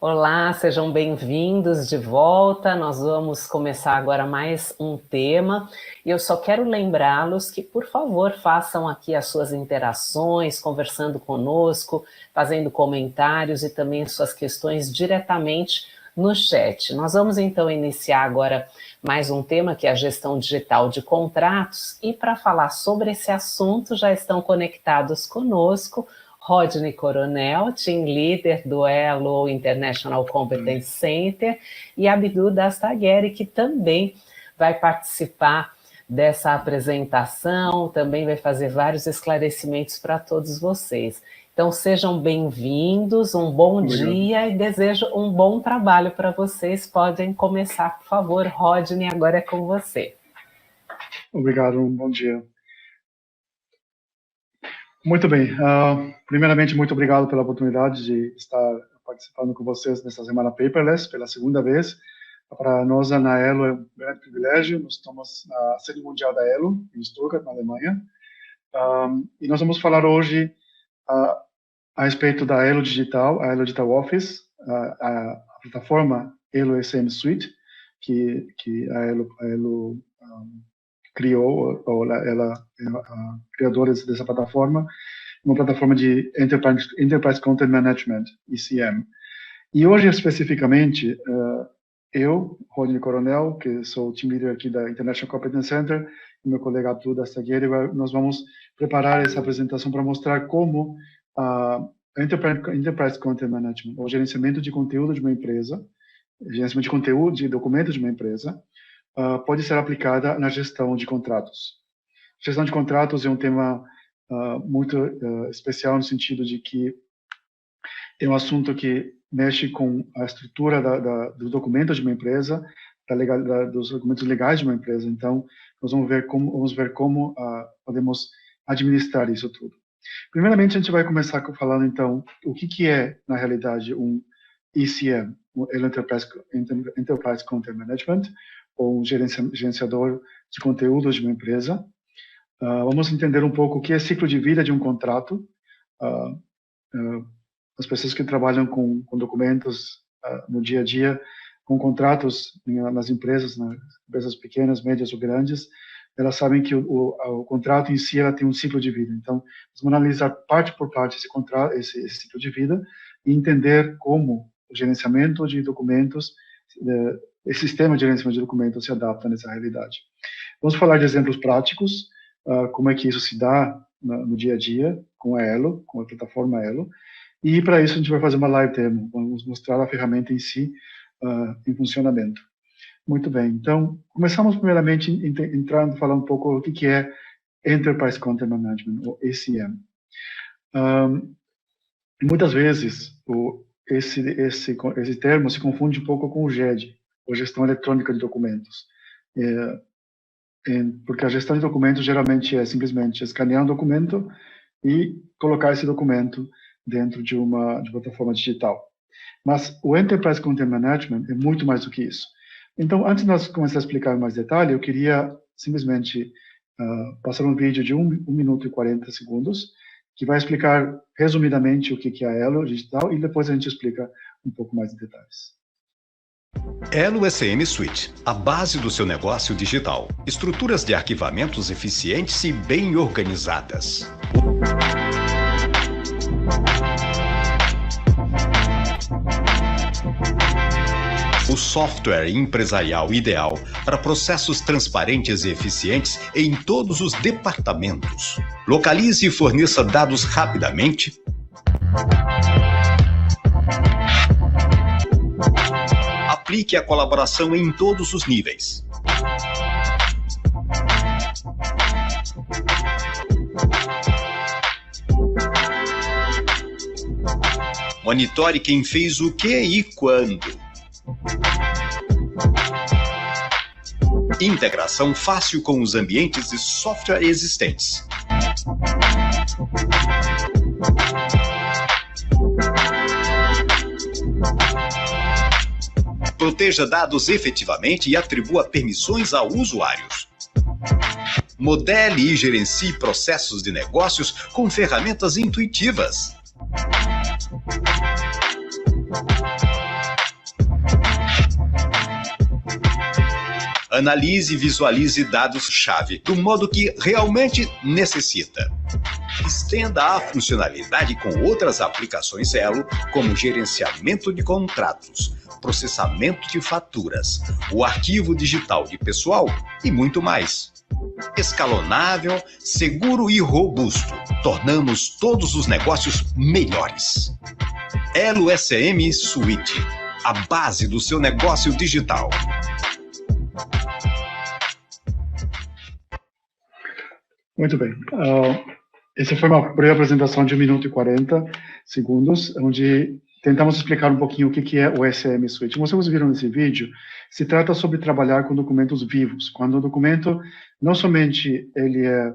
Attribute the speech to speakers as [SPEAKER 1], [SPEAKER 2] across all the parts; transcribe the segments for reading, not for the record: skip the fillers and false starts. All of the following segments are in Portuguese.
[SPEAKER 1] Olá, sejam bem-vindos de volta. Nós vamos começar agora mais um tema e eu só quero lembrá-los que, por favor, façam aqui as suas interações, conversando conosco, fazendo comentários e também suas questões diretamente no chat. Nós vamos então iniciar agora mais um tema que é a gestão digital de contratos e para falar sobre esse assunto já estão conectados conosco Rodney Coronel, Team Leader do Elo International Competence Center, e Abdu Dastagueri, que também vai participar dessa apresentação, também vai fazer vários esclarecimentos para todos vocês. Então sejam bem-vindos, um bom dia e desejo um bom trabalho para vocês. Podem começar, por favor. Rodney, agora é com você.
[SPEAKER 2] Obrigado, um bom dia. Muito bem, primeiramente muito obrigado pela oportunidade de estar participando com vocês nessa semana paperless pela segunda vez. Para nós na Elo é um grande privilégio, nós estamos na sede mundial da Elo, em Stuttgart, na Alemanha, e nós vamos falar hoje a respeito da Elo Digital, a Elo Digital Office, a plataforma Elo SM Suite, que a Elo criou, ou ela é a criadora dessa plataforma, uma plataforma de Enterprise Content Management, ECM. E hoje, especificamente, eu, Rodney Coronel, que sou o team leader aqui da International Competence Center, e meu colega Abdu Dastagueri, nós vamos preparar essa apresentação para mostrar como a Enterprise Content Management, o gerenciamento de conteúdo de uma empresa, gerenciamento de conteúdo, de documentos de uma empresa, pode ser aplicada na gestão de contratos. Gestão de contratos é um tema muito especial no sentido de que é um assunto que mexe com a estrutura dos documentos de uma empresa, dos documentos legais de uma empresa. Então, nós vamos ver como podemos administrar isso tudo. Primeiramente, a gente vai começar falando, então, o que é, na realidade, um ECM, o Enterprise Content Management, ou um gerenciador de conteúdos de uma empresa. Vamos entender um pouco o que é ciclo de vida de um contrato. As pessoas que trabalham com documentos no dia a dia, com contratos nas empresas pequenas, médias ou grandes, elas sabem que o contrato em si ela tem um ciclo de vida. Então, vamos analisar parte por parte esse ciclo de vida e entender como o gerenciamento de documentos, esse sistema de gerenciamento de documentos se adapta nessa realidade. Vamos falar de exemplos práticos, como é que isso se dá no dia a dia com a Elo, com a plataforma Elo, e para isso a gente vai fazer uma live demo, vamos mostrar a ferramenta em si em funcionamento. Muito bem, então começamos primeiramente falando um pouco o que é Enterprise Content Management, ou ECM. Muitas vezes esse termo se confunde um pouco com o GED, ou Gestão Eletrônica de Documentos. Porque a gestão de documentos geralmente é simplesmente escanear um documento e colocar esse documento dentro de uma plataforma digital. Mas o Enterprise Content Management é muito mais do que isso. Então, antes de nós começar a explicar mais detalhe, eu queria simplesmente passar um vídeo de 1 minuto e 40 segundos, que vai explicar resumidamente o que é a Elo Digital, e depois a gente explica um pouco mais em detalhes.
[SPEAKER 3] Elo SM Suite, a base do seu negócio digital. Estruturas de arquivamentos eficientes e bem organizadas. O software empresarial ideal para processos transparentes e eficientes em todos os departamentos. Localize e forneça dados rapidamente. Aplique a colaboração em todos os níveis. Monitore quem fez o que e quando. Integração fácil com os ambientes de software existentes. Proteja dados efetivamente e atribua permissões a usuários. Modele e gerencie processos de negócios com ferramentas intuitivas. Analise e visualize dados-chave do modo que realmente necessita. Estenda a funcionalidade com outras aplicações Elo, como gerenciamento de contratos, processamento de faturas, o arquivo digital de pessoal e muito mais. Escalonável, seguro e robusto. Tornamos todos os negócios melhores. Elo SM Suite, a base do seu negócio digital.
[SPEAKER 2] Muito bem. Essa foi uma breve apresentação de 1 minuto e 40 segundos, onde tentamos explicar um pouquinho o que é o SM Suite. Como vocês viram nesse vídeo, se trata sobre trabalhar com documentos vivos, quando o documento não somente ele é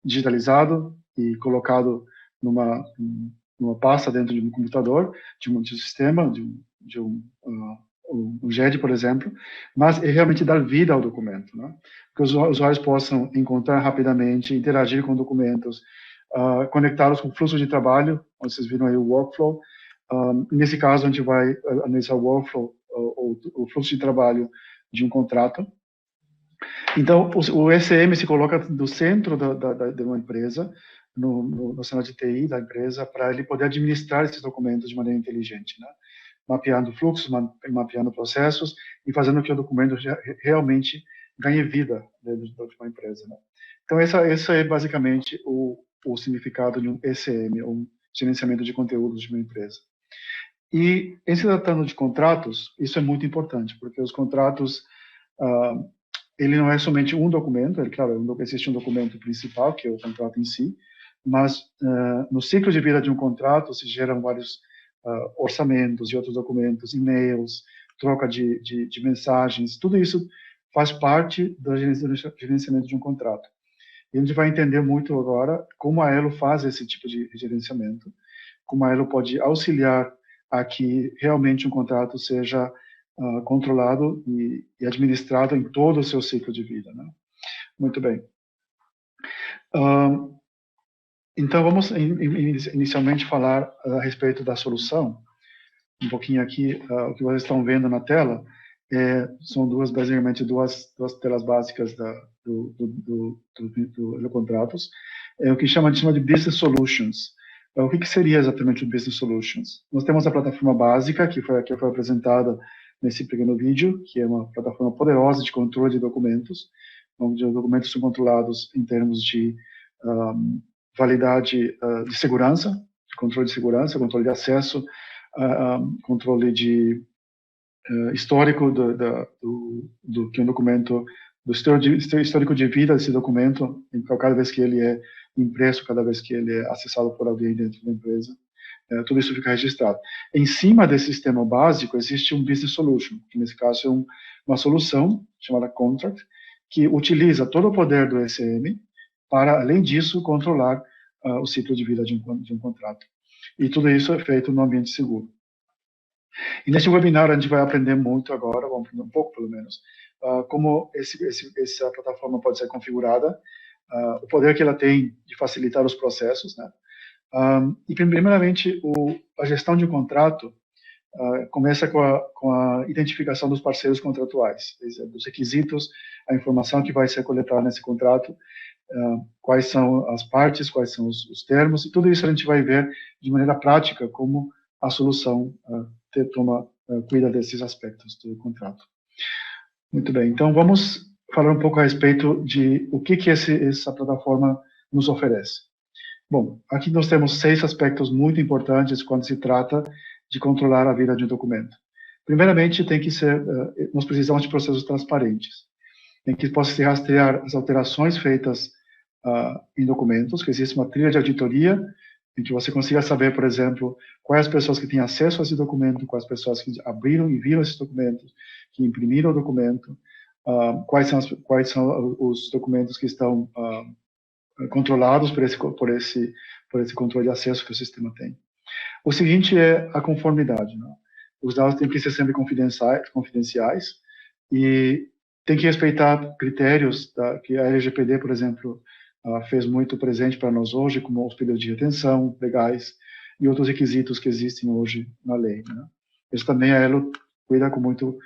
[SPEAKER 2] digitalizado e colocado numa pasta dentro de um computador, de um sistema, de um GED, por exemplo, mas é realmente dar vida ao documento, né? Que os usuários possam encontrar rapidamente, interagir com documentos, conectá-los com o fluxo de trabalho, vocês viram aí o workflow. Nesse caso, a gente vai analisar o workflow, o fluxo de trabalho de um contrato. Então, o SM se coloca no centro de uma empresa, no cenário de TI da empresa, para ele poder administrar esses documentos de maneira inteligente, né? Mapeando fluxos, mapeando processos e fazendo com que o documento realmente ganhe vida dentro de uma empresa, né? Então, esse é basicamente o significado de um ECM, um gerenciamento de conteúdos de uma empresa. E, em se tratando de contratos, isso é muito importante, porque os contratos, ele não é somente um documento, claro, existe um documento principal, que é o contrato em si, mas no ciclo de vida de um contrato se geram vários orçamentos e outros documentos, e-mails, troca de mensagens, tudo isso faz parte do gerenciamento de um contrato. E a gente vai entender muito agora como a Elo faz esse tipo de gerenciamento, como a Elo pode auxiliar a que realmente um contrato seja controlado e administrado em todo o seu ciclo de vida, né? Muito bem. Então, vamos inicialmente falar a respeito da solução. Um pouquinho aqui, o que vocês estão vendo na tela, são basicamente duas telas básicas do Contratos. É o que chama de Business Solutions. O que seria exatamente o Business Solutions? Nós temos a plataforma básica, que foi apresentada nesse pequeno vídeo, que é uma plataforma poderosa de controle de documentos, onde os documentos são controlados em termos de validade de segurança, controle de acesso, controle de histórico do que um documento, do histórico de vida desse documento, cada vez que ele é impresso, cada vez que ele é acessado por alguém dentro da empresa, tudo isso fica registrado. Em cima desse sistema básico existe um Business Solution, que nesse caso é uma solução chamada Contract, que utiliza todo o poder do ECM para, além disso, controlar o ciclo de vida de um contrato. E tudo isso é feito no ambiente seguro. E nesse webinar a gente vai aprender muito agora, vamos aprender um pouco pelo menos, como essa plataforma pode ser configurada, o poder que ela tem de facilitar os processos, né? E primeiramente a gestão de um contrato começa com a identificação dos parceiros contratuais, dos requisitos, a informação que vai ser coletada nesse contrato, quais são as partes, quais são os termos, e tudo isso a gente vai ver de maneira prática como a solução cuida desses aspectos do contrato. Muito bem, então vamos falar um pouco a respeito de o que essa plataforma nos oferece. Bom, aqui nós temos 6 aspectos muito importantes quando se trata de controlar a vida de um documento. Primeiramente, nós precisamos de processos transparentes, em que possa se rastrear as alterações feitas em documentos, que existe uma trilha de auditoria, em que você consiga saber, por exemplo, quais as pessoas que têm acesso a esse documento, quais as pessoas que abriram e viram esses documentos, que imprimiram o documento, quais são os documentos que estão controlados por esse controle de acesso que o sistema tem. O seguinte é a conformidade, né? Os dados têm que ser sempre confidenciais e tem que respeitar critérios que a LGPD, por exemplo, fez muito presente para nós hoje, como os períodos de retenção legais e outros requisitos que existem hoje na lei, né? Isso também a Elo cuida com muito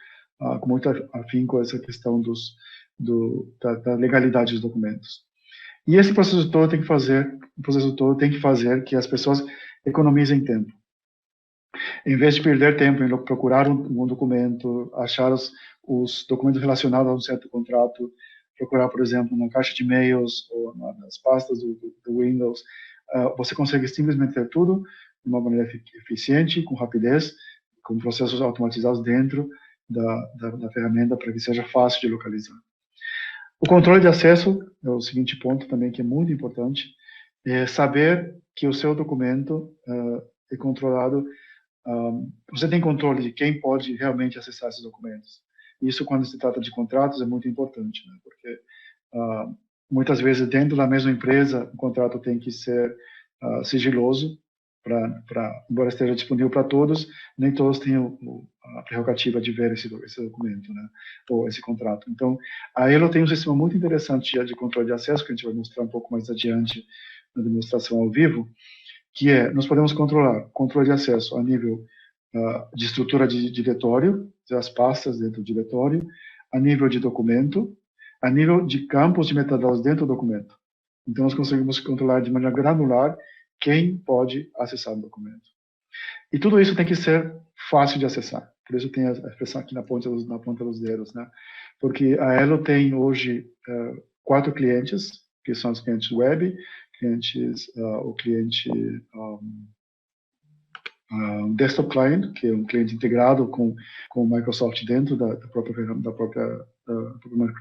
[SPEAKER 2] com muito afinco essa questão da legalidade dos documentos. E esse processo todo tem que fazer que as pessoas economizem tempo. Em vez de perder tempo em procurar um documento, achar os documentos relacionados a um certo contrato, procurar, por exemplo, na caixa de e-mails ou nas pastas do Windows, você consegue simplesmente ter tudo de uma maneira eficiente, com rapidez, com processos automatizados dentro da ferramenta para que seja fácil de localizar. O controle de acesso é o seguinte ponto também que é muito importante, é saber que o seu documento é controlado. Você tem controle de quem pode realmente acessar esses documentos. Isso, quando se trata de contratos, é muito importante, né? Porque muitas vezes dentro da mesma empresa o contrato tem que ser sigiloso, embora esteja disponível para todos, nem todos têm a prerrogativa de ver esse documento, né? Ou esse contrato. Então, a Elo tem um sistema muito interessante de controle de acesso, que a gente vai mostrar um pouco mais adiante na demonstração ao vivo, que nós podemos controlar controle de acesso a nível de estrutura de diretório, as pastas dentro do diretório, a nível de documento, a nível de campos de metadados dentro do documento. Então, nós conseguimos controlar de maneira granular quem pode acessar o documento. E tudo isso tem que ser fácil de acessar. Por isso tem a expressão aqui na ponta dos dedos, né? Porque a Elo tem hoje 4 clientes, que são os clientes web, o cliente desktop client, que é um cliente integrado com o Microsoft dentro da própria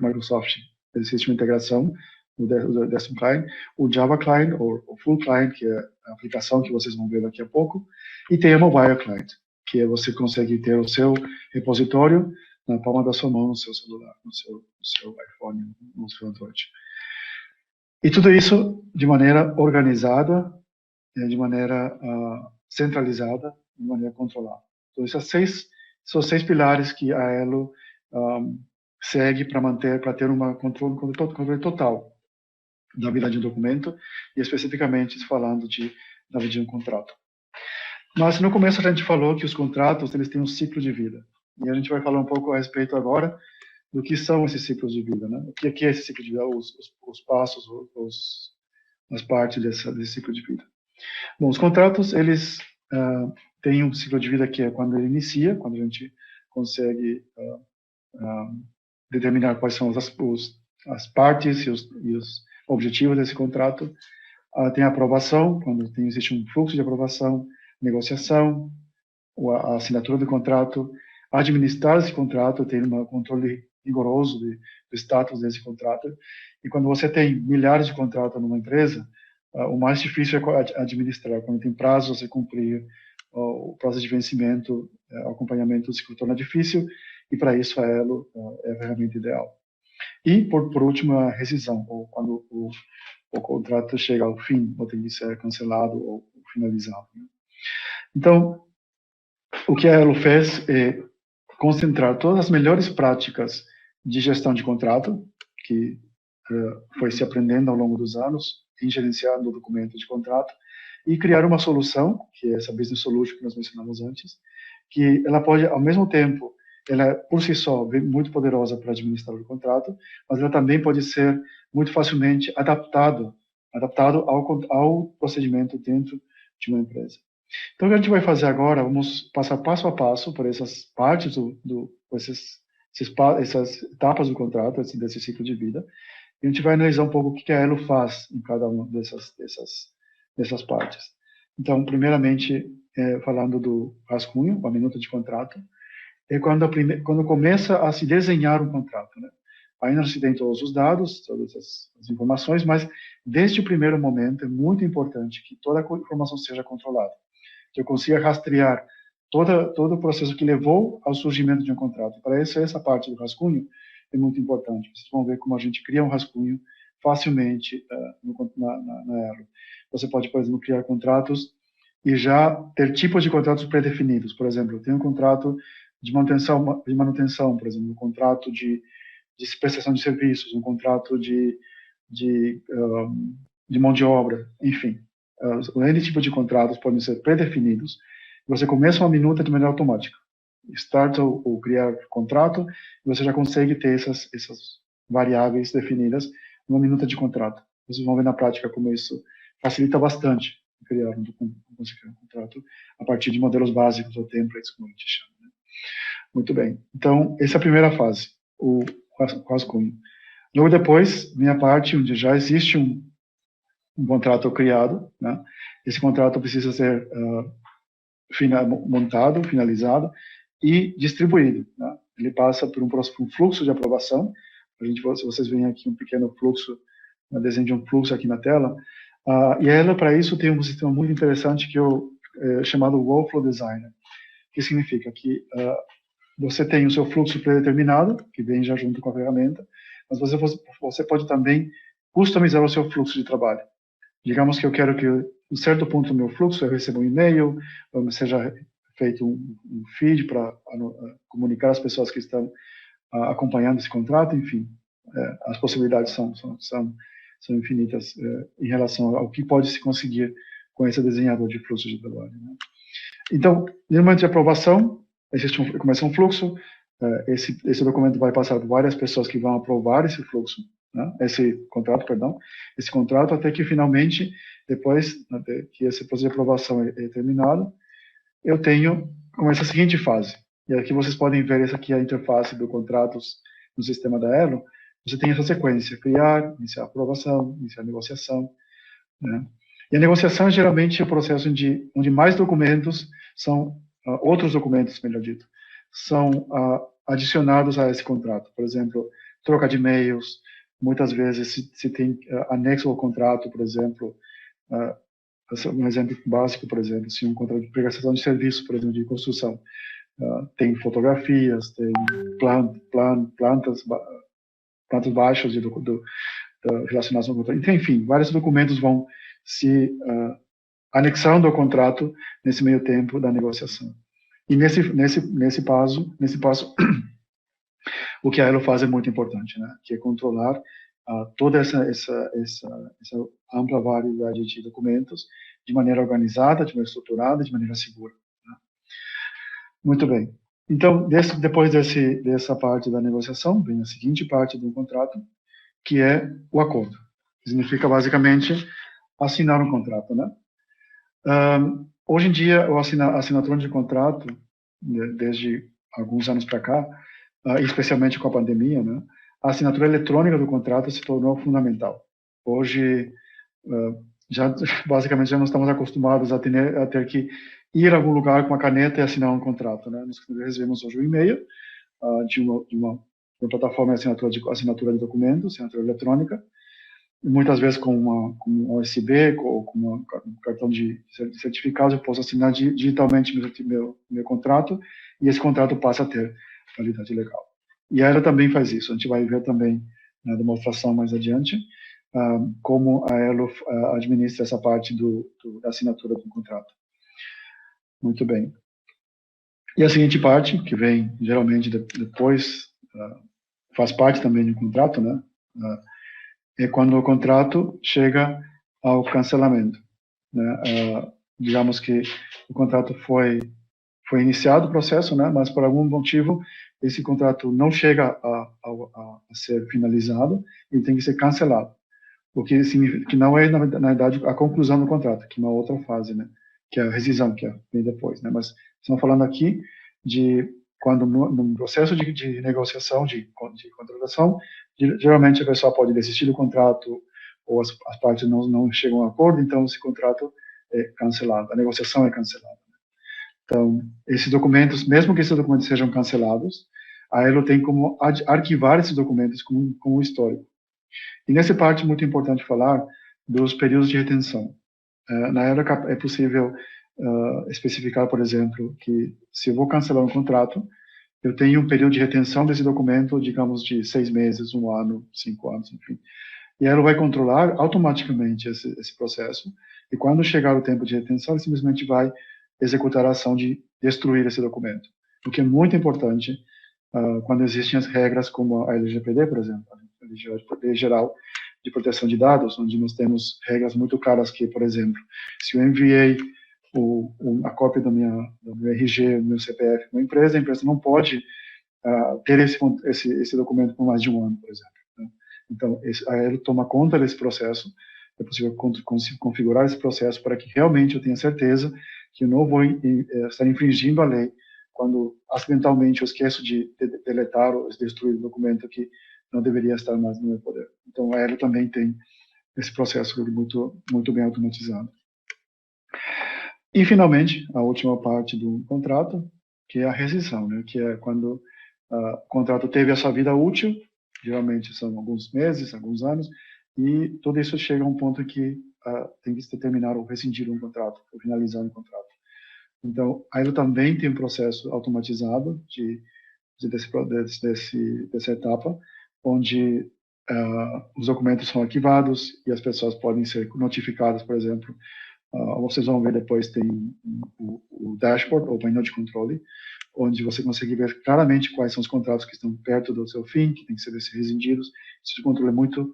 [SPEAKER 2] Microsoft. Existe uma integração no desktop client, o Java client, ou o full client, que é a aplicação que vocês vão ver daqui a pouco, e tem o mobile client, que você consegue ter o seu repositório na palma da sua mão, no seu celular, no seu iPhone, no seu Android. E tudo isso de maneira organizada, de maneira centralizada, de maneira controlada. Então, esses são 6 pilares que a Elo segue para ter um controle total da vida de um documento, e especificamente falando da vida de um contrato. Mas no começo a gente falou que os contratos eles têm um ciclo de vida, e a gente vai falar um pouco a respeito agora do que são esses ciclos de vida, né? O que é esse ciclo de vida, os passos, as partes desse ciclo de vida. Bom, os contratos eles têm um ciclo de vida que é quando ele inicia, quando a gente consegue determinar quais são as partes e os objetivos desse contrato. Tem a aprovação, quando existe um fluxo de aprovação, negociação, a assinatura do contrato, administrar esse contrato, ter um controle rigoroso do status desse contrato. E quando você tem milhares de contratos numa empresa, o mais difícil é administrar. Quando tem prazo, você cumprir o prazo de vencimento, o acompanhamento se torna difícil, e para isso a Elo é a ferramenta ideal. E, por último, a rescisão, ou quando o contrato chega ao fim, ou tem que ser cancelado ou finalizado. Então, o que a Elo fez é concentrar todas as melhores práticas de gestão de contrato, que foi se aprendendo ao longo dos anos, em gerenciar o documento de contrato, e criar uma solução, que é essa Business Solution que nós mencionamos antes, que ela pode, ao mesmo tempo, ela é, por si só, muito poderosa para administrar o contrato, mas ela também pode ser muito facilmente adaptado ao procedimento dentro de uma empresa. Então, o que a gente vai fazer agora, vamos passar passo a passo por essas partes, essas etapas do contrato, desse ciclo de vida, e a gente vai analisar um pouco o que a Elo faz em cada uma dessas partes. Então, primeiramente, falando do rascunho, a minuta de contrato, é quando começa a se desenhar um contrato, né? Ainda não se tem todos os dados, todas as informações, mas desde o primeiro momento é muito importante que toda a informação seja controlada, que eu consiga rastrear todo o processo que levou ao surgimento de um contrato. Para isso, essa parte do rascunho é muito importante. Vocês vão ver como a gente cria um rascunho facilmente na Elo. Você pode, por exemplo, criar contratos e já ter tipos de contratos pré-definidos. Por exemplo, eu tenho um contrato de manutenção, por exemplo, um contrato de prestação de serviços, um contrato de mão de obra, enfim. N tipos de contratos podem ser pré-definidos. Você começa uma minuta de maneira automática. start ou criar contrato, e você já consegue ter essas variáveis definidas numa minuta de contrato. Vocês vão ver na prática como isso facilita bastante criar um contrato a partir de modelos básicos ou templates, como a gente chama. Né? Muito bem. Então, essa é a primeira fase, o rascunho. Logo depois, vem a parte onde já existe um contrato criado, né? Esse contrato precisa ser montado, finalizado e distribuído. Né? Ele passa por um fluxo de aprovação. Se vocês veem aqui um pequeno fluxo, um desenho de um fluxo aqui na tela, e ela, para isso, tem um sistema muito interessante que é chamado Workflow Designer, que significa que você tem o seu fluxo predeterminado, que vem já junto com a ferramenta, mas você pode também customizar o seu fluxo de trabalho. Digamos que eu quero que, em certo ponto do meu fluxo, eu receba um e-mail, seja feito um feed para comunicar às pessoas que estão acompanhando esse contrato, enfim, as possibilidades são infinitas em relação ao que pode se conseguir com esse desenhador de fluxo de trabalho. Né? Então, no momento de aprovação, começa um fluxo, esse documento vai passar por várias pessoas que vão aprovar esse fluxo, né? Esse contrato, até que finalmente, depois que esse processo de aprovação é terminado, começa a seguinte fase. E aqui vocês podem ver, essa aqui é a interface do contratos no sistema da Elo. Você tem essa sequência: criar, iniciar a aprovação, iniciar a negociação. Né? E a negociação geralmente é o processo onde mais documentos outros documentos, melhor dito, são adicionados a esse contrato. Por exemplo, troca de e-mails. Muitas vezes, se tem anexo ao contrato, por exemplo, um exemplo básico, por exemplo, se um contrato de prestação de serviço, por exemplo, de construção, tem fotografias, tem plantas baixas relacionadas ao contrato. Então, enfim, vários documentos vão se anexando ao contrato nesse meio tempo da negociação. E nesse passo, o que a Elo faz é muito importante, né? Que é controlar toda essa ampla variedade de documentos de maneira organizada, de maneira estruturada, de maneira segura. Né? Muito bem. Então, depois dessa parte da negociação, vem a seguinte parte do contrato, que é o acordo. Significa, basicamente, assinar um contrato, né? Hoje em dia, a assinatura de contrato, desde alguns anos para cá, especialmente com a pandemia, né, a assinatura eletrônica do contrato se tornou fundamental. Hoje, basicamente, já não estamos acostumados a ter que ir a algum lugar com a caneta e assinar um contrato. Né? Nós recebemos hoje um e-mail de uma plataforma de assinatura de documentos, assinatura eletrônica, muitas vezes com um USB ou com um cartão de certificados, eu posso assinar digitalmente meu contrato, e esse contrato passa a ter validade legal. E a Elo também faz isso. A gente vai ver também na demonstração mais adiante como a Elo administra essa parte da assinatura do contrato. Muito bem. E a seguinte parte, que vem geralmente depois, faz parte também do contrato, né? É quando o contrato chega ao cancelamento. Né? Digamos que o contrato foi iniciado o processo, né? Mas por algum motivo esse contrato não chega a ser finalizado e tem que ser cancelado. O que significa que não é, na verdade, a conclusão do contrato, que é uma outra fase, né? Que é a rescisão, que vem depois. Né? Mas estamos falando aqui de quando no processo de negociação, de contratação, geralmente a pessoa pode desistir do contrato ou as partes não chegam a acordo, então esse contrato é cancelado, a negociação é cancelada. Então, esses documentos, mesmo que esses documentos sejam cancelados, a Elo tem como arquivar esses documentos como histórico. E nessa parte, muito importante falar dos períodos de retenção. Na Elo é possível especificar, por exemplo, que se eu vou cancelar um contrato, eu tenho um período de retenção desse documento, digamos, de 6 meses, 1 ano, 5 anos, enfim. E a Elo vai controlar automaticamente esse processo, e quando chegar o tempo de retenção, ele simplesmente vai executar a ação de destruir esse documento. O que é muito importante quando existem as regras como a LGPD, por exemplo, a Lei Geral de Proteção de Dados, onde nós temos regras muito claras que, por exemplo, se eu enviei a cópia do meu RG, do meu CPF, uma empresa, a empresa não pode ter esse documento por mais de um ano, por exemplo. Né? Então, a Elo toma conta desse processo, é possível configurar esse processo para que realmente eu tenha certeza que eu não vou estar infringindo a lei quando acidentalmente eu esqueço de deletar ou destruir o documento que não deveria estar mais no meu poder. Então, a Elo também tem esse processo muito, muito bem automatizado. E, finalmente, a última parte do contrato, que é a rescisão, né? Que é quando o contrato teve a sua vida útil, geralmente são alguns meses, alguns anos, e tudo isso chega a um ponto que tem que se terminar ou rescindir um contrato, ou finalizar um contrato. Então, a Elo também tem um processo automatizado dessa etapa, onde os documentos são arquivados e as pessoas podem ser notificadas, por exemplo. Vocês vão ver depois, tem o dashboard, ou painel de controle, onde você consegue ver claramente quais são os contratos que estão perto do seu fim, que tem que ser rescindidos. Esse controle é muito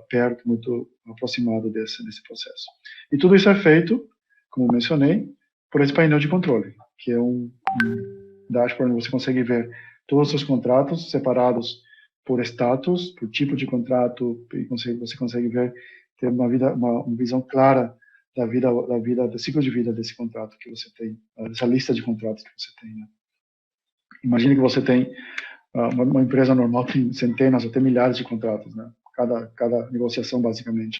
[SPEAKER 2] perto, muito aproximado desse processo. E tudo isso é feito, como mencionei, por esse painel de controle, que é um dashboard onde você consegue ver todos os seus contratos separados por status, por tipo de contrato, e você consegue ver, ter uma visão clara do ciclo de vida desse contrato que você tem, dessa lista de contratos que você tem. Né? Imagine que você tem uma empresa normal tem centenas até milhares de contratos, né? Cada negociação basicamente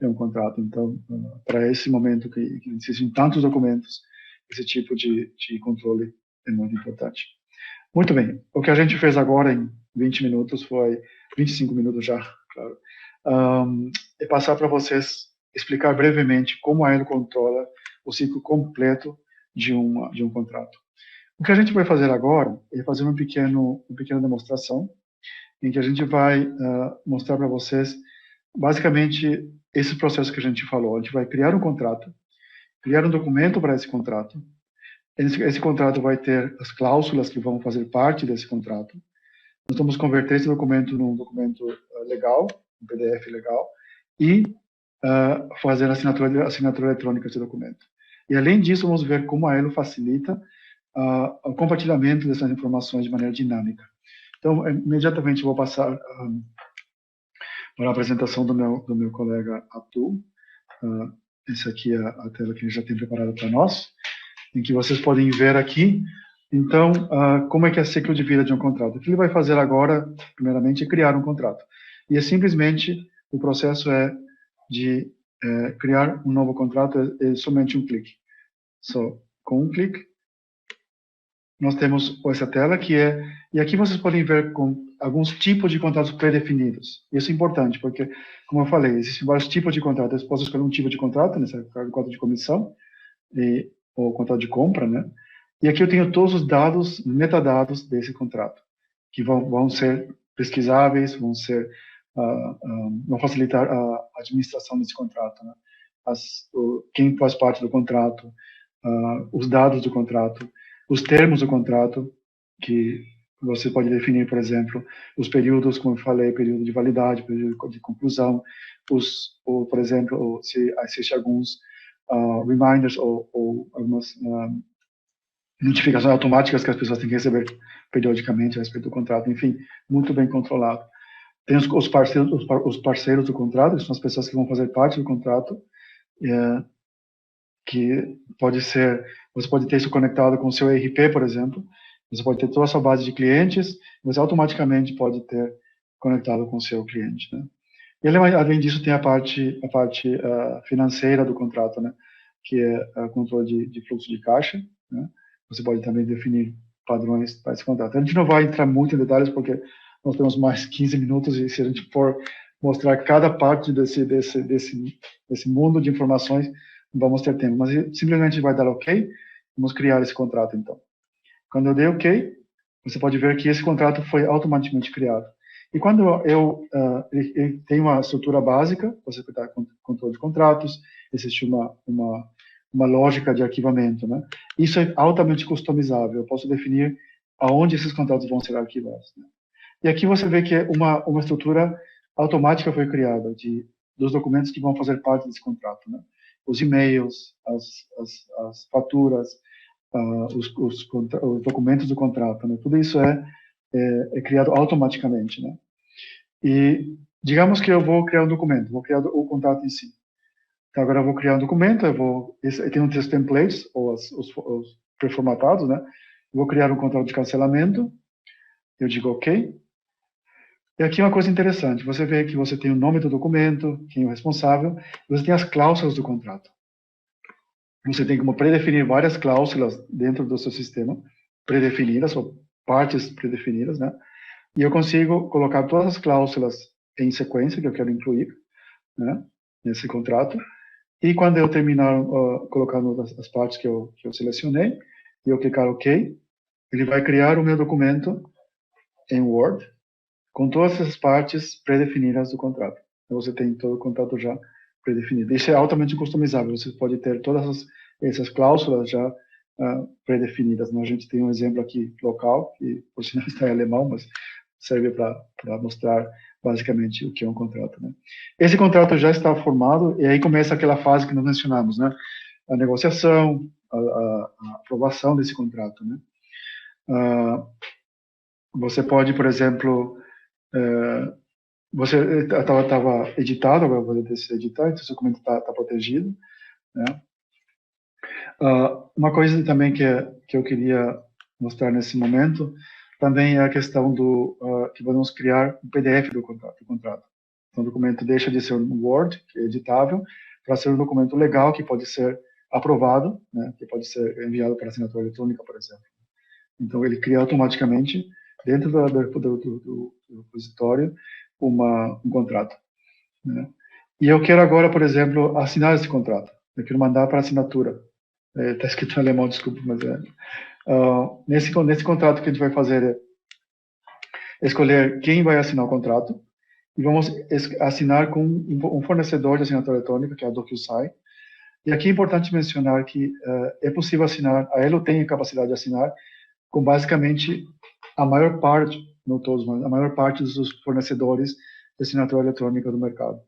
[SPEAKER 2] é um contrato. Então, para esse momento que existem tantos documentos, esse tipo de controle é muito importante. Muito bem. O que a gente fez agora em 20 minutos 25 minutos já, claro, é passar para vocês explicar brevemente como a Elo controla o ciclo completo de um contrato. O que a gente vai fazer agora é fazer uma pequena demonstração em que a gente vai mostrar para vocês basicamente esse processo que a gente falou. A gente vai criar um contrato, criar um documento para esse contrato. Esse contrato vai ter as cláusulas que vão fazer parte desse contrato. Nós vamos converter esse documento num documento legal, um PDF legal, e fazer a assinatura eletrônica desse documento. E, além disso, vamos ver como a Elo facilita o compartilhamento dessas informações de maneira dinâmica. Então, imediatamente vou passar para a apresentação do meu colega Abdul. Essa aqui é a tela que ele já tem preparada para nós, em que vocês podem ver aqui, então, como é que é o ciclo de vida de um contrato. O que ele vai fazer agora, primeiramente, é criar um contrato. E é simplesmente, o processo de criar um novo contrato, é somente um clique. Com um clique, nós temos essa tela e aqui vocês podem ver com alguns tipos de contratos pré-definidos. Isso é importante, porque, como eu falei, existem vários tipos de contratos. Eu posso escolher um tipo de contrato, nesse caso, contrato de comissão, ou contrato de compra, né? E aqui eu tenho todos os dados, metadados desse contrato, que vão ser pesquisáveis, vão facilitar a administração desse contrato, né? Quem faz parte do contrato, os dados do contrato, os termos do contrato, que você pode definir, por exemplo, os períodos, como eu falei, período de validade, período de conclusão, por exemplo, se existem alguns reminders ou algumas notificações automáticas que as pessoas têm que receber periodicamente a respeito do contrato, enfim, muito bem controlado. Tem os parceiros do contrato, que são as pessoas que vão fazer parte do contrato, que você pode ter isso conectado com o seu ERP, por exemplo, você pode ter toda a sua base de clientes, você automaticamente pode ter conectado com o seu cliente, né? E além disso, tem a parte financeira do contrato, né? Que é o controle de fluxo de caixa, né? Você pode também definir padrões para esse contrato. A gente não vai entrar muito em detalhes, porque nós temos mais 15 minutos, e se a gente for mostrar cada parte desse mundo de informações, não vamos ter tempo. Mas simplesmente vai dar OK, vamos criar esse contrato, então. Quando eu dei OK, você pode ver que esse contrato foi automaticamente criado. E quando ele tem uma estrutura básica, você pode dar controle de contratos, existe uma lógica de arquivamento, né? Isso é altamente customizável. Eu posso definir aonde esses contratos vão ser arquivados, né? E aqui você vê que uma estrutura automática foi criada dos documentos que vão fazer parte desse contrato, né? os e-mails, as faturas, os documentos do contrato, né? Tudo isso é criado automaticamente, né? E digamos que eu vou criar um documento, vou criar o contrato em si. Então, agora eu vou criar um documento, eu tenho os templates, ou os pré-formatados, né? Vou criar um contrato de cancelamento, eu digo OK. E aqui uma coisa interessante, você vê que você tem o nome do documento, quem é o responsável, você tem as cláusulas do contrato. Você tem como predefinir várias cláusulas dentro do seu sistema, predefinidas, ou partes predefinidas, né? E eu consigo colocar todas as cláusulas em sequência que eu quero incluir, né, nesse contrato. E quando eu terminar colocando as partes que eu selecionei, e eu clicar OK, ele vai criar o meu documento em Word, com todas as partes predefinidas do contrato. Então, você tem todo o contrato já predefinido. Isso é altamente customizável. Você pode ter todas essas cláusulas já predefinidas. A gente tem um exemplo aqui local, que por sinal está em alemão, mas serve para mostrar basicamente o que é um contrato, né? Esse contrato já está formado, e aí começa aquela fase que nós mencionamos, né? A negociação, a aprovação desse contrato, né? Você pode, por exemplo, você estava editado, agora vou deseditar, então o documento está protegido, né? Uma coisa também que eu queria mostrar nesse momento também é a questão que vamos criar um PDF do contrato. Então, o documento deixa de ser um Word, que é editável, para ser um documento legal que pode ser aprovado, né, que pode ser enviado para assinatura eletrônica, por exemplo. Então, ele cria automaticamente, dentro do repositório, um contrato, né? E eu quero agora, por exemplo, assinar esse contrato. Eu quero mandar para assinatura. Está escrito em alemão, desculpa, mas nesse contrato que a gente vai fazer é escolher quem vai assinar o contrato, e vamos assinar com um fornecedor de assinatura eletrônica, que é a DocuSign. E aqui é importante mencionar que é possível assinar, a Elo tem a capacidade de assinar com basicamente a maior parte, não todos, mas a maior parte dos fornecedores de assinatura eletrônica do mercado.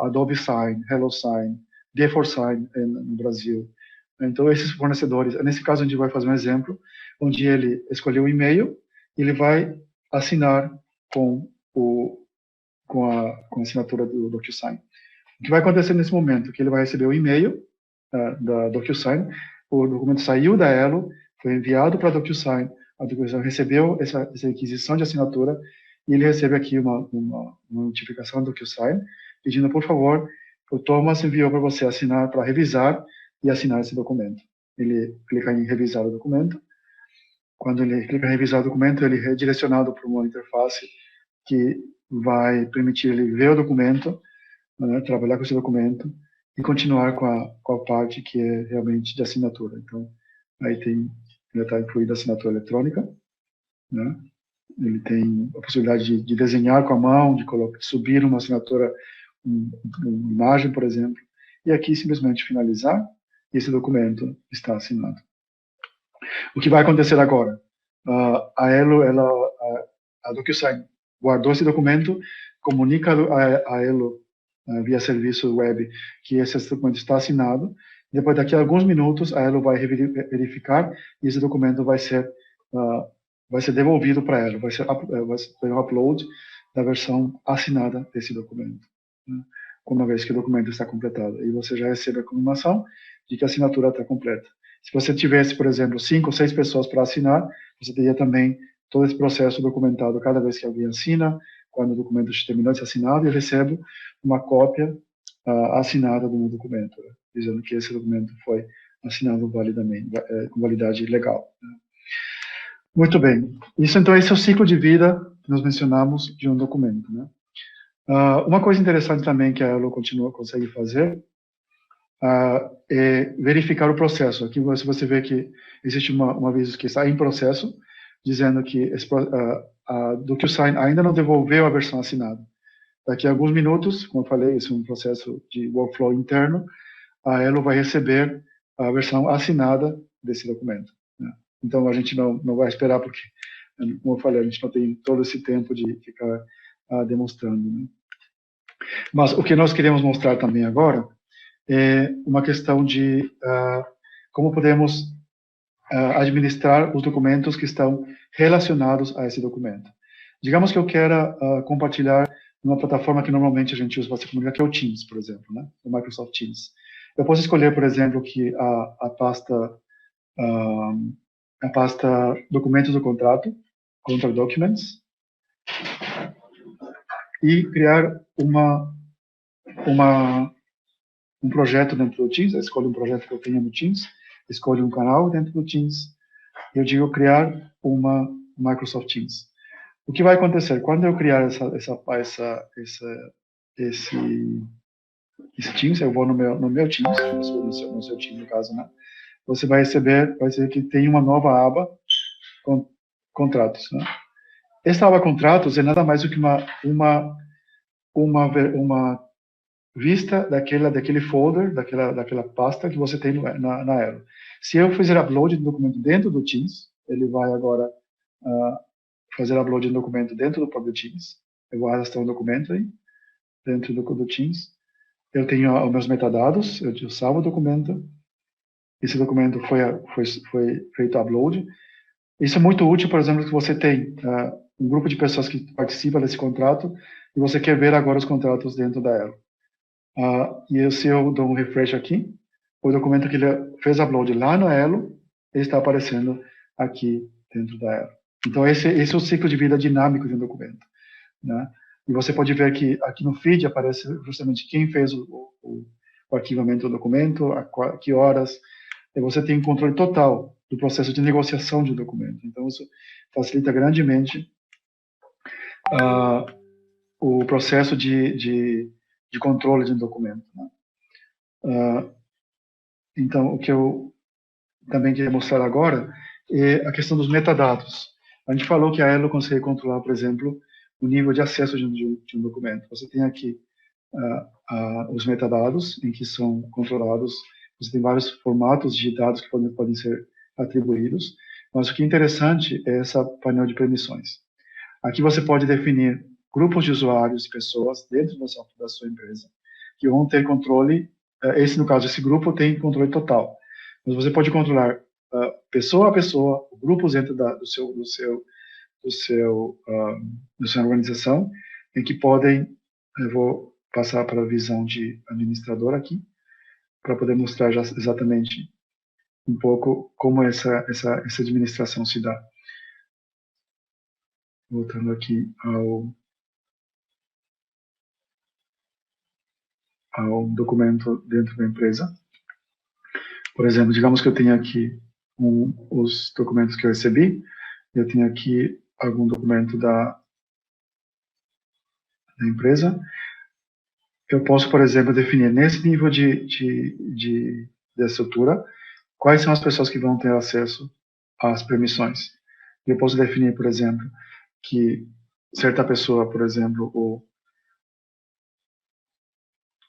[SPEAKER 2] Adobe Sign, HelloSign, D4Sign no Brasil. Então, esses fornecedores, nesse caso, a gente vai fazer um exemplo, onde ele escolheu o e-mail, e ele vai assinar com a assinatura do DocuSign. O que vai acontecer nesse momento? Que ele vai receber o e-mail da DocuSign, o documento saiu da Elo, foi enviado para a DocuSign, a DocuSign recebeu essa requisição de assinatura, e ele recebe aqui uma notificação do DocuSign, pedindo, por favor, o Thomas enviou para você assinar, para revisar e assinar esse documento. Ele clica em revisar o documento. Quando ele clica em revisar o documento, ele é redirecionado para uma interface que vai permitir ele ver o documento, né, trabalhar com esse documento e continuar com a parte que é realmente de assinatura. Então, aí já está incluída a assinatura eletrônica, né? Ele tem a possibilidade de desenhar com a mão, de subir uma assinatura, uma imagem, por exemplo, e aqui simplesmente finalizar, e esse documento está assinado. O que vai acontecer agora? A Elo, a DocuSign guardou esse documento, comunica a Elo via serviço web que esse documento está assinado. Depois, daqui a alguns minutos, a Elo vai verificar e esse documento vai ser devolvido para ela, vai ser um upload da versão assinada desse documento, né, uma vez que o documento está completado. E você já recebe a confirmação de que a assinatura está completa. Se você tivesse, por exemplo, 5 ou 6 pessoas para assinar, você teria também todo esse processo documentado cada vez que alguém assina, quando o documento terminou de ser assinado, eu recebo uma cópia assinada do meu documento, né, dizendo que esse documento foi assinado validamente, com validade legal, né. Muito bem. Então, esse é o ciclo de vida que nós mencionamos de um documento, né? Uma coisa interessante também que a Elo consegue fazer é verificar o processo. Aqui você vê que existe um aviso que está em processo, dizendo que a DocuSign ainda não devolveu a versão assinada. Daqui a alguns minutos, como eu falei, esse é um processo de workflow interno, a Elo vai receber a versão assinada desse documento, né? Então, a gente não vai esperar, porque, como eu falei, a gente não tem todo esse tempo de ficar demonstrando, né? Mas o que nós queremos mostrar também agora é uma questão de como podemos administrar os documentos que estão relacionados a esse documento. Digamos que eu quero compartilhar numa plataforma que normalmente a gente usa para se comunicar, que é o Teams, por exemplo, né? O Microsoft Teams. Eu posso escolher, por exemplo, que a pasta documentos do contrato, Contract Documents, e criar um projeto dentro do Teams. Eu escolho um projeto que eu tenha no Teams, escolho um canal dentro do Teams, e eu digo criar uma Microsoft Teams. O que vai acontecer? Quando eu criar esse Teams, eu vou no meu Teams, no seu Teams, no caso, né? Você vai ver que tem uma nova aba, contratos, né? Esta aba contratos é nada mais do que uma vista daquele folder, daquela pasta que você tem na Elo. Se eu fizer upload de documento dentro do Teams, ele vai agora fazer upload de documento dentro do próprio Teams. Eu vou arrastar um documento aí, dentro do Teams. Eu tenho os meus metadados, eu salvo o documento. Esse documento foi feito upload. Isso é muito útil, por exemplo, se você tem um grupo de pessoas que participam desse contrato e você quer ver agora os contratos dentro da Elo. E se eu dou um refresh aqui, o documento que ele fez upload lá no Elo, ele está aparecendo aqui dentro da Elo. Então, esse é o ciclo de vida dinâmico de um documento, né? E você pode ver que aqui no feed aparece justamente quem fez o arquivamento do documento, a que horas, e você tem um controle total do processo de negociação de um documento. Então, isso facilita grandemente o processo de controle de um documento, né? Então, o que eu também queria mostrar agora é a questão dos metadados. A gente falou que a Elo consegue controlar, por exemplo, o nível de acesso de um documento. Você tem aqui os metadados, em que são controlados. Você tem vários formatos de dados que podem ser atribuídos. Mas o que é interessante é essa painel de permissões. Aqui você pode definir grupos de usuários e pessoas dentro da sua empresa que vão ter controle. No caso, esse grupo tem controle total. Mas você pode controlar pessoa a pessoa, grupos dentro da sua organização, em que podem. Eu vou passar para a visão de administrador aqui, para poder mostrar já exatamente um pouco como essa administração se dá. Voltando aqui ao documento dentro da empresa. Por exemplo, digamos que eu tenho aqui os documentos que eu recebi, eu tenho aqui algum documento da empresa. Eu posso, por exemplo, definir nesse nível de estrutura quais são as pessoas que vão ter acesso às permissões. Eu posso definir, por exemplo, que certa pessoa, por exemplo,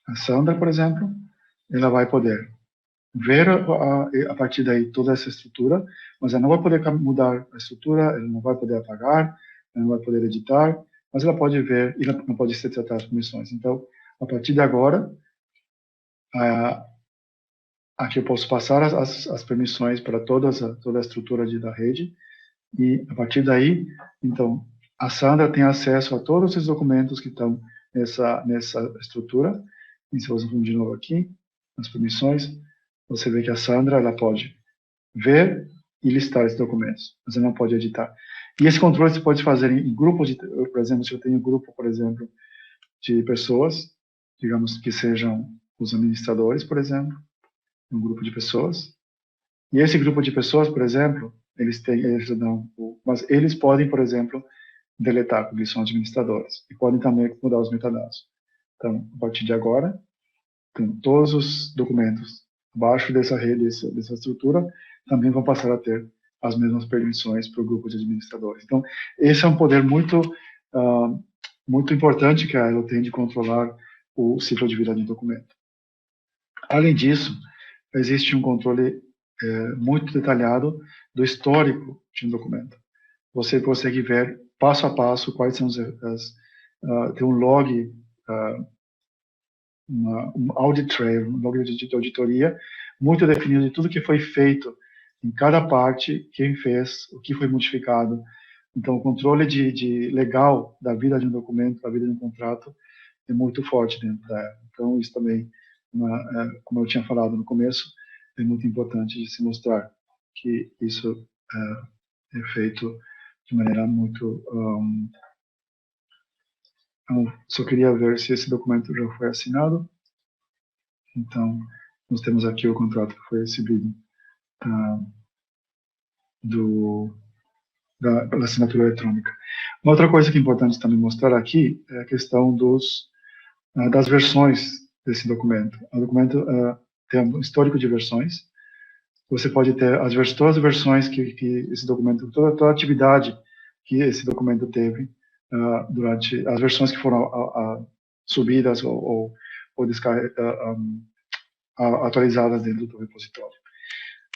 [SPEAKER 2] a Sandra, por exemplo, ela vai poder ver a partir daí toda essa estrutura, mas ela não vai poder mudar a estrutura, ela não vai poder apagar, ela não vai poder editar, mas ela pode ver e ela não pode ser tratada as permissões. Então, a partir de agora, aqui eu posso passar as permissões para toda a estrutura da rede, e a partir daí, então, a Sandra tem acesso a todos esses documentos que estão nessa estrutura. E se você for de novo aqui, nas permissões, você vê que a Sandra ela pode ver e listar esses documentos, mas ela não pode editar. E esse controle você pode fazer em grupos, por exemplo, se eu tenho um grupo, por exemplo, de pessoas, digamos que sejam os administradores, por exemplo, um grupo de pessoas, e esse grupo de pessoas, por exemplo, mas eles podem, por exemplo, deletar, porque eles são administradores, e podem também mudar os metadados. Então, a partir de agora, todos os documentos abaixo dessa rede, dessa estrutura, também vão passar a ter as mesmas permissões para o grupo de administradores. Então, esse é um poder muito importante que a Elo tem de controlar o ciclo de vida de um documento. Além disso, existe um controle muito detalhado do histórico de um documento. Você consegue ver passo a passo quais são tem um log um audit trail, um log de auditoria muito definido de tudo que foi feito em cada parte, quem fez, o que foi modificado. Então, o controle legal da vida de um documento, da vida de um contrato, é muito forte dentro da Elo. Então, isso também, como eu tinha falado no começo, é muito importante de se mostrar que isso é feito de maneira muito... eu só queria ver se esse documento já foi assinado. Então, nós temos aqui o contrato que foi recebido da assinatura eletrônica. Uma outra coisa que é importante também mostrar aqui é a questão das versões desse documento. O documento tem um histórico de versões. Você pode ter todas as versões que esse documento, toda a atividade que esse documento teve durante as versões que foram subidas ou atualizadas dentro do repositório.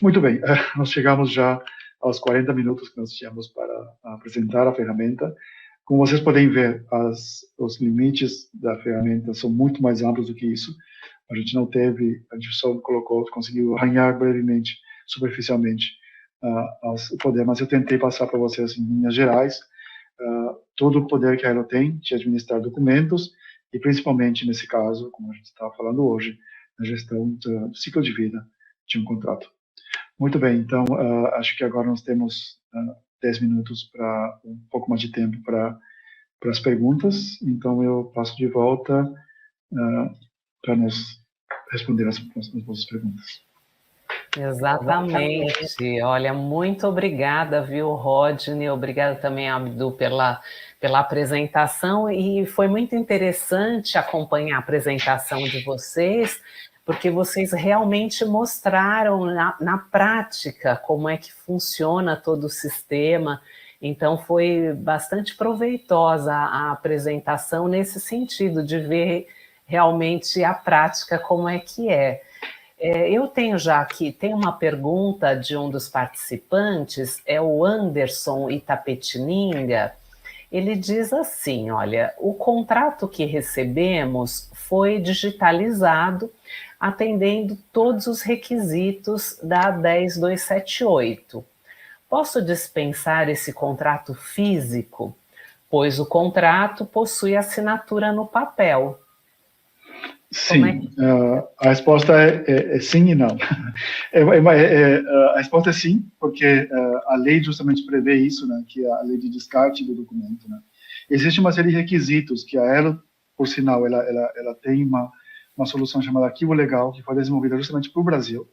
[SPEAKER 2] Muito bem, nós chegamos já aos 40 minutos que nós tínhamos para apresentar a ferramenta. Como vocês podem ver, os limites da ferramenta são muito mais amplos do que isso. A gente só conseguiu arranhar brevemente, superficialmente, o poder, mas eu tentei passar para vocês em linhas gerais todo o poder que a Elo tem de administrar documentos e, principalmente, nesse caso, como a gente estava falando hoje, na gestão do ciclo de vida de um contrato. Muito bem, então, acho que agora nós temos 10 minutos para um pouco mais de tempo para as perguntas, então eu passo de volta para nós responder as vossas perguntas.
[SPEAKER 1] Exatamente. Olha, muito obrigada, viu, Rodney? Obrigada também, Abdu, pela apresentação, e foi muito interessante acompanhar a apresentação de vocês, porque vocês realmente mostraram na prática como é que funciona todo o sistema. Então, foi bastante proveitosa a apresentação nesse sentido, de ver realmente a prática como é que é. Eu tenho já aqui, tem uma pergunta de um dos participantes, é o Anderson Itapetininga. Ele diz assim, olha, o contrato que recebemos foi digitalizado, atendendo todos os requisitos da 10278. Posso dispensar esse contrato físico, pois o contrato possui assinatura no papel?
[SPEAKER 2] Sim, a resposta é sim e não. A resposta é sim, porque a lei justamente prevê isso, né, que é a lei de descarte do documento. Né. Existe uma série de requisitos que a Elo, por sinal, ela tem uma solução chamada Arquivo Legal, que foi desenvolvida justamente para o Brasil,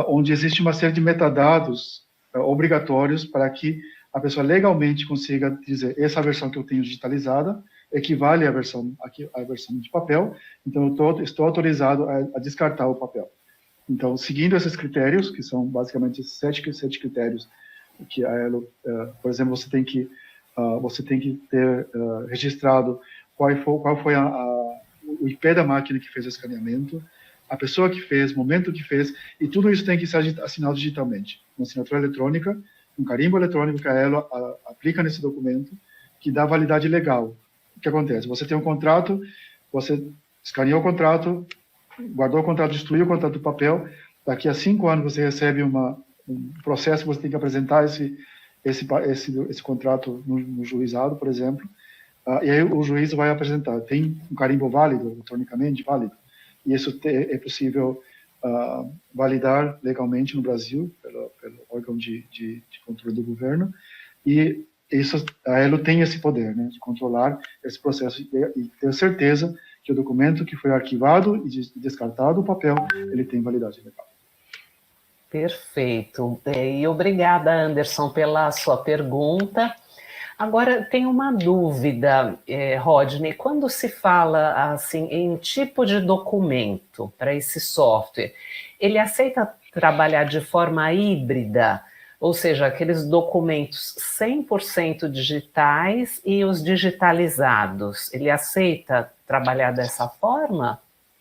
[SPEAKER 2] onde existe uma série de metadados obrigatórios para que a pessoa legalmente consiga dizer essa versão que eu tenho digitalizada equivale à versão de papel, então eu estou autorizado a descartar o papel. Então, seguindo esses critérios, que são basicamente sete critérios, que a Elo, por exemplo, você tem que ter registrado qual foi o IP da máquina que fez o escaneamento, a pessoa que fez, o momento que fez, e tudo isso tem que ser assinado digitalmente, uma assinatura eletrônica, um carimbo eletrônico que a Elo aplica nesse documento, que dá validade legal. O que acontece? Você tem um contrato, você escaneou o contrato, guardou o contrato, destruiu o contrato do papel, daqui a 5 anos você recebe um processo, você tem que apresentar esse contrato no juizado, por exemplo, e aí o juiz vai apresentar, tem um carimbo válido, eletronicamente válido, e isso é possível validar legalmente no Brasil, pelo órgão de controle do governo, e a Elo tem esse poder, né, de controlar esse processo e ter certeza que o documento que foi arquivado e descartado o papel, ele tem validade legal.
[SPEAKER 1] Perfeito. E obrigada, Anderson, pela sua pergunta. Agora, tem uma dúvida, Rodney. Quando se fala assim, em tipo de documento para esse software, ele aceita trabalhar de forma híbrida? Ou seja, aqueles documentos 100% digitais e os digitalizados. Ele aceita trabalhar dessa forma?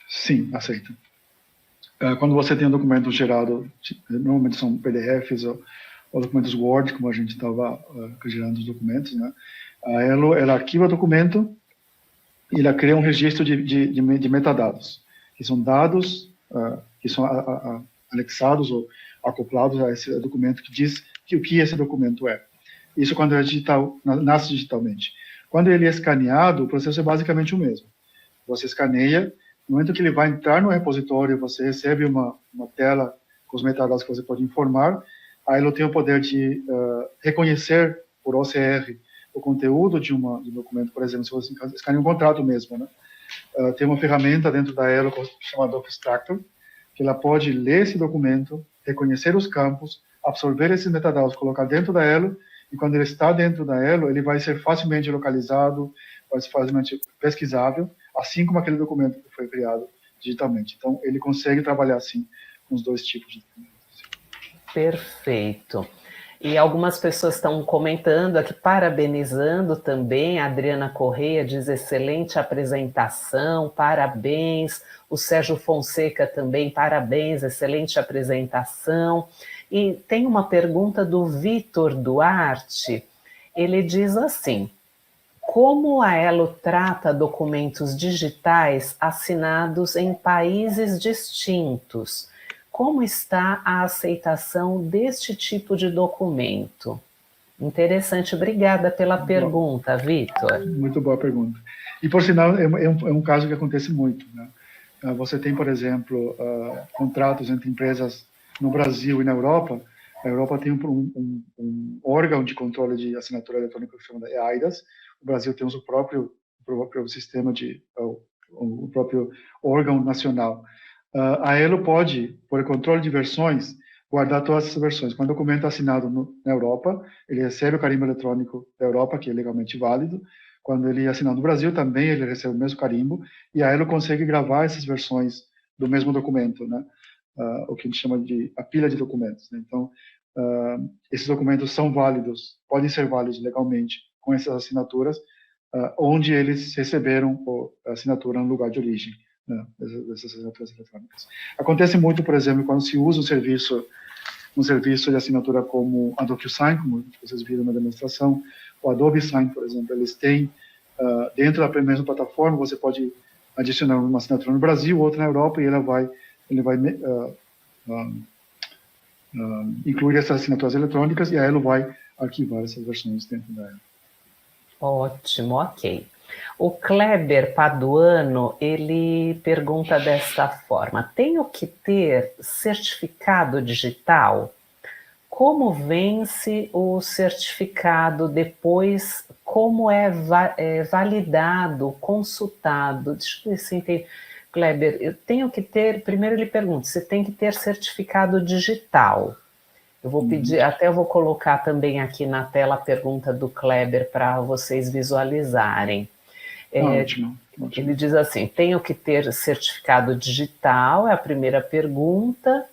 [SPEAKER 2] Sim, aceita. Quando você tem um documento gerado, normalmente são PDFs ou documentos Word, como a gente estava gerando os documentos, né? A Elo, ela arquiva o documento, e ela cria um registro de metadados, que são dados que são anexados ou acoplados a esse documento que diz o que esse documento é. Isso quando é digital, nasce digitalmente. Quando ele é escaneado, o processo é basicamente o mesmo. Você escaneia, no momento que ele vai entrar no repositório, você recebe uma tela com os metadados que você pode informar, aí ele tem o poder de reconhecer por OCR o conteúdo de um documento, por exemplo, se você escaneia um contrato mesmo, né? Tem uma ferramenta dentro da Elo chamada Extractor, que ela pode ler esse documento, reconhecer os campos, absorver esses metadados, colocar dentro da Elo, e quando ele está dentro da Elo, ele vai ser facilmente localizado, vai ser facilmente pesquisável, assim como aquele documento que foi criado digitalmente. Então, ele consegue trabalhar assim com os dois tipos de documentos.
[SPEAKER 1] Perfeito. E algumas pessoas estão comentando aqui, parabenizando também. A Adriana Correia diz: excelente apresentação, parabéns. O Sérgio Fonseca também, parabéns, excelente apresentação. E tem uma pergunta do Vitor Duarte. Ele diz assim: como a Elo trata documentos digitais assinados em países distintos? Como está a aceitação deste tipo de documento? Interessante, obrigada pela pergunta, Vitor.
[SPEAKER 2] Muito boa pergunta. E, por sinal, é um caso que acontece muito, né? Você tem, por exemplo, contratos entre empresas no Brasil e na Europa. A Europa tem um órgão de controle de assinatura eletrônica que se chama EIDAS. O Brasil tem o seu próprio sistema o próprio órgão nacional. A Elo pode, por controle de versões, guardar todas essas versões. Quando o documento é assinado na Europa, ele recebe o carimbo eletrônico da Europa, que é legalmente válido. Quando ele é assinado no Brasil, também ele recebe o mesmo carimbo, e a Elo consegue gravar essas versões do mesmo documento, né? O que a gente chama de a pilha de documentos, né? Então, esses documentos são válidos, podem ser válidos legalmente com essas assinaturas, onde eles receberam a assinatura no lugar de origem, né, dessas assinaturas eletrônicas. Acontece muito, por exemplo, quando se usa um serviço de assinatura como a DocuSign, como vocês viram na demonstração, o Adobe Sign, por exemplo, eles têm, dentro da mesma plataforma, você pode adicionar uma assinatura no Brasil, outra na Europa, e ele vai incluir essas assinaturas eletrônicas, e a Elo vai arquivar essas versões dentro da Elo.
[SPEAKER 1] Ótimo, ok. O Kleber Paduano, ele pergunta desta forma: tenho que ter certificado digital? Como vence o certificado depois? Como é validado, consultado? Deixa eu ver se entendi. Kleber, eu tenho que ter, primeiro ele pergunta, se tem que ter certificado digital. Eu vou pedir, até eu vou colocar também aqui na tela a pergunta do Kleber para vocês visualizarem.
[SPEAKER 2] Ótimo.
[SPEAKER 1] Ele diz assim: tenho que ter certificado digital, é a primeira pergunta.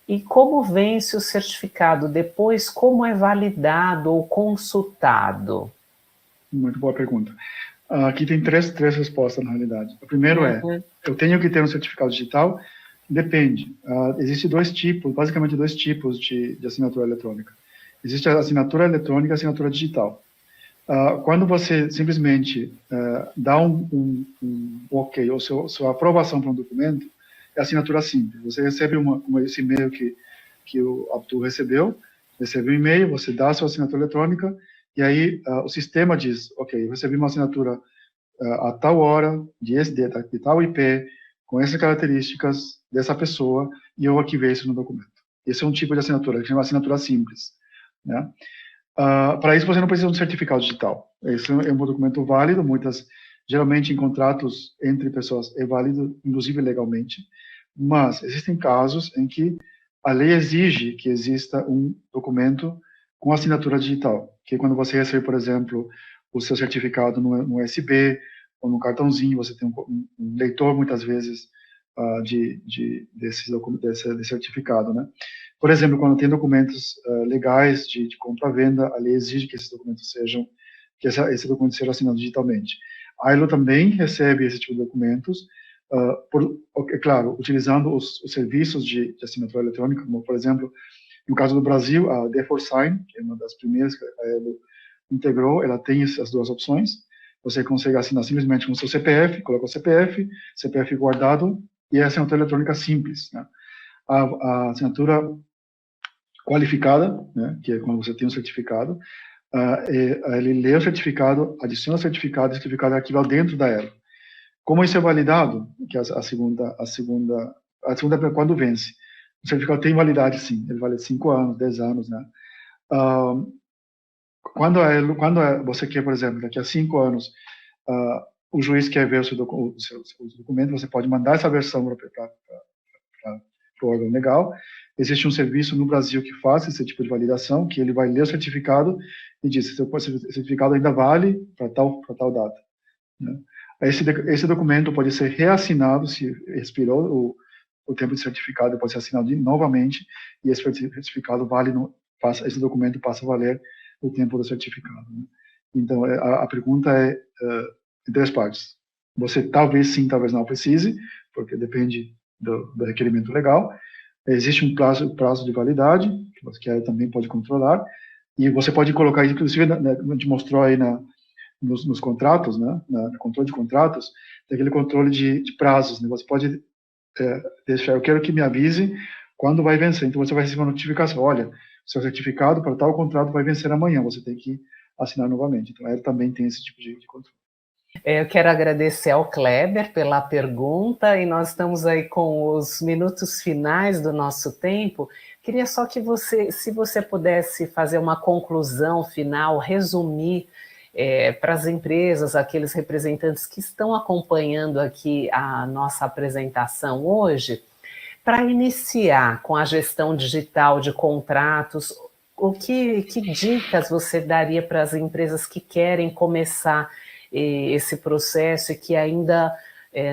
[SPEAKER 1] E como vence o certificado? Depois, como é validado ou consultado?
[SPEAKER 2] Muito boa pergunta. Aqui tem três respostas, na realidade. O primeiro eu tenho que ter um certificado digital? Depende. Existem basicamente dois tipos de assinatura eletrônica. Existe a assinatura eletrônica e a assinatura digital. Quando você simplesmente dá um ok, ou sua aprovação para um documento, é assinatura simples. Você recebe esse e-mail que o Abdul recebe um e-mail, você dá a sua assinatura eletrônica, e aí o sistema diz, ok, eu recebi uma assinatura a tal hora, de tal IP, com essas características dessa pessoa, e eu arquivei isso no documento. Esse é um tipo de assinatura, que chama assinatura simples, né? Para isso, você não precisa de um certificado digital. Esse é um documento válido, geralmente em contratos entre pessoas é válido, inclusive legalmente, mas existem casos em que a lei exige que exista um documento com assinatura digital, que é quando você recebe, por exemplo, o seu certificado no USB ou no cartãozinho, você tem um leitor, muitas vezes, desse certificado, né? Por exemplo, quando tem documentos legais de compra-venda, a lei exige que esses documentos esse documento seja assinado digitalmente. A Elo também recebe esse tipo de documentos, é claro, utilizando os serviços de assinatura eletrônica, como, por exemplo, no caso do Brasil, a D4Sign, que é uma das primeiras que a Elo integrou, ela tem essas duas opções, você consegue assinar simplesmente com o seu CPF, coloca o CPF guardado, e é a assinatura eletrônica simples, né? A assinatura qualificada, né, que é quando você tem um certificado, ele lê o certificado, adiciona o certificado é arquivado dentro da Elo. Como isso é validado, que a segunda é quando vence. O certificado tem validade, sim, ele vale 5 anos, 10 anos, né? Quando você quer, por exemplo, daqui a 5 anos, o juiz quer ver o seu documento, você pode mandar essa versão para o órgão legal. Existe um serviço no Brasil que faz esse tipo de validação, que ele vai ler o certificado e diz se o certificado ainda vale para tal data, né? Esse documento pode ser reassinado se expirou o tempo de certificado, pode ser assinado novamente, e esse certificado esse documento passa a valer o tempo do certificado, né? Então, a pergunta é em 3 partes. Você talvez sim, talvez não precise, porque depende do requerimento legal. Existe um prazo de validade, que você também pode controlar, e você pode colocar, inclusive, a gente mostrou aí nos contratos, né, no controle de contratos, tem aquele controle de prazos, né? Você pode deixar, eu quero que me avise quando vai vencer, então você vai receber uma notificação, olha, seu certificado para tal contrato vai vencer amanhã, você tem que assinar novamente. Então, ele também tem esse tipo de controle.
[SPEAKER 1] Eu quero agradecer ao Kleber pela pergunta, e nós estamos aí com os minutos finais do nosso tempo. Queria só que se você pudesse fazer uma conclusão final, resumir para as empresas, aqueles representantes que estão acompanhando aqui a nossa apresentação hoje, para iniciar com a gestão digital de contratos, que dicas você daria para as empresas que querem começar esse processo e que ainda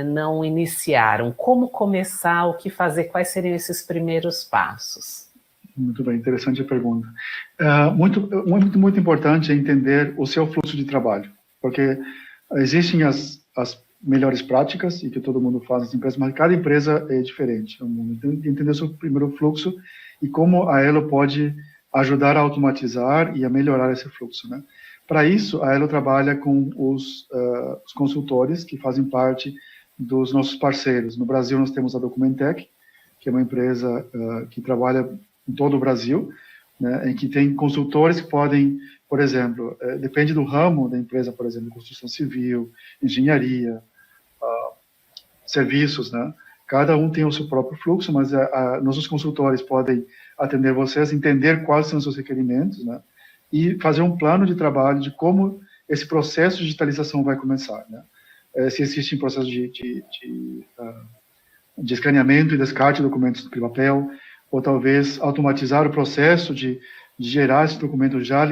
[SPEAKER 1] não iniciaram? Como começar, o que fazer, quais seriam esses primeiros passos?
[SPEAKER 2] Muito bem, interessante a pergunta. Muito importante é entender o seu fluxo de trabalho, porque existem as melhores práticas e que todo mundo faz nas empresas, mas cada empresa é diferente. Então, entender o seu primeiro fluxo e como a Elo pode ajudar a automatizar e a melhorar esse fluxo, né? Para isso, a Elo trabalha com os consultores que fazem parte dos nossos parceiros. No Brasil, nós temos a Documentec, que é uma empresa que trabalha em todo o Brasil, né, em que tem consultores que podem, por exemplo, depende do ramo da empresa, por exemplo, construção civil, engenharia, serviços, né? Cada um tem o seu próprio fluxo, mas nossos consultores podem atender vocês, entender quais são os seus requerimentos, né? E fazer um plano de trabalho de como esse processo de digitalização vai começar, né? Se existe um processo de escaneamento e descarte de documentos de papel, ou talvez automatizar o processo de gerar esse documento já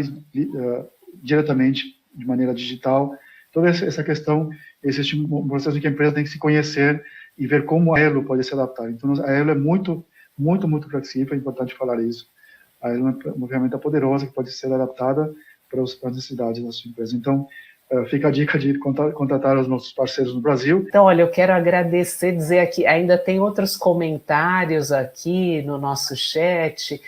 [SPEAKER 2] diretamente de maneira digital. Toda essa questão, existe um processo em que a empresa tem que se conhecer e ver como a Elo pode se adaptar. Então, a Elo é muito flexível, é importante falar isso. A Elo é uma ferramenta poderosa que pode ser adaptada para as necessidades da sua empresa. Então, fica a dica de contratar os nossos parceiros no Brasil.
[SPEAKER 1] Então, olha, eu quero agradecer, dizer aqui, ainda tem outros comentários aqui no nosso chat.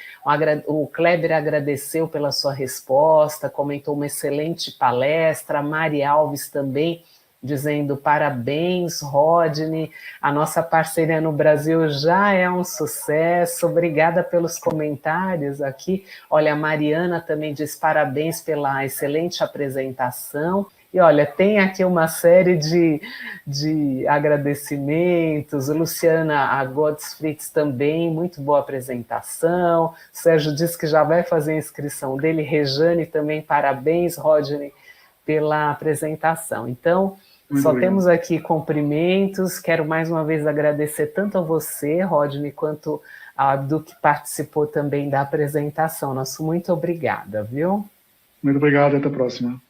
[SPEAKER 1] O Kleber agradeceu pela sua resposta, comentou uma excelente palestra, a Mari Alves também, dizendo parabéns, Rodney, a nossa parceria no Brasil já é um sucesso, obrigada pelos comentários aqui. Olha, a Mariana também diz parabéns pela excelente apresentação. E olha, tem aqui uma série de agradecimentos. Luciana Godfritz também, muito boa apresentação. Sérgio disse que já vai fazer a inscrição dele. Rejane também, parabéns, Rodney, pela apresentação. Então, muito só obrigado. Temos aqui cumprimentos. Quero mais uma vez agradecer tanto a você, Rodney, quanto a Abdu, que participou também da apresentação. Nosso muito obrigada, viu?
[SPEAKER 2] Muito obrigado, até a próxima.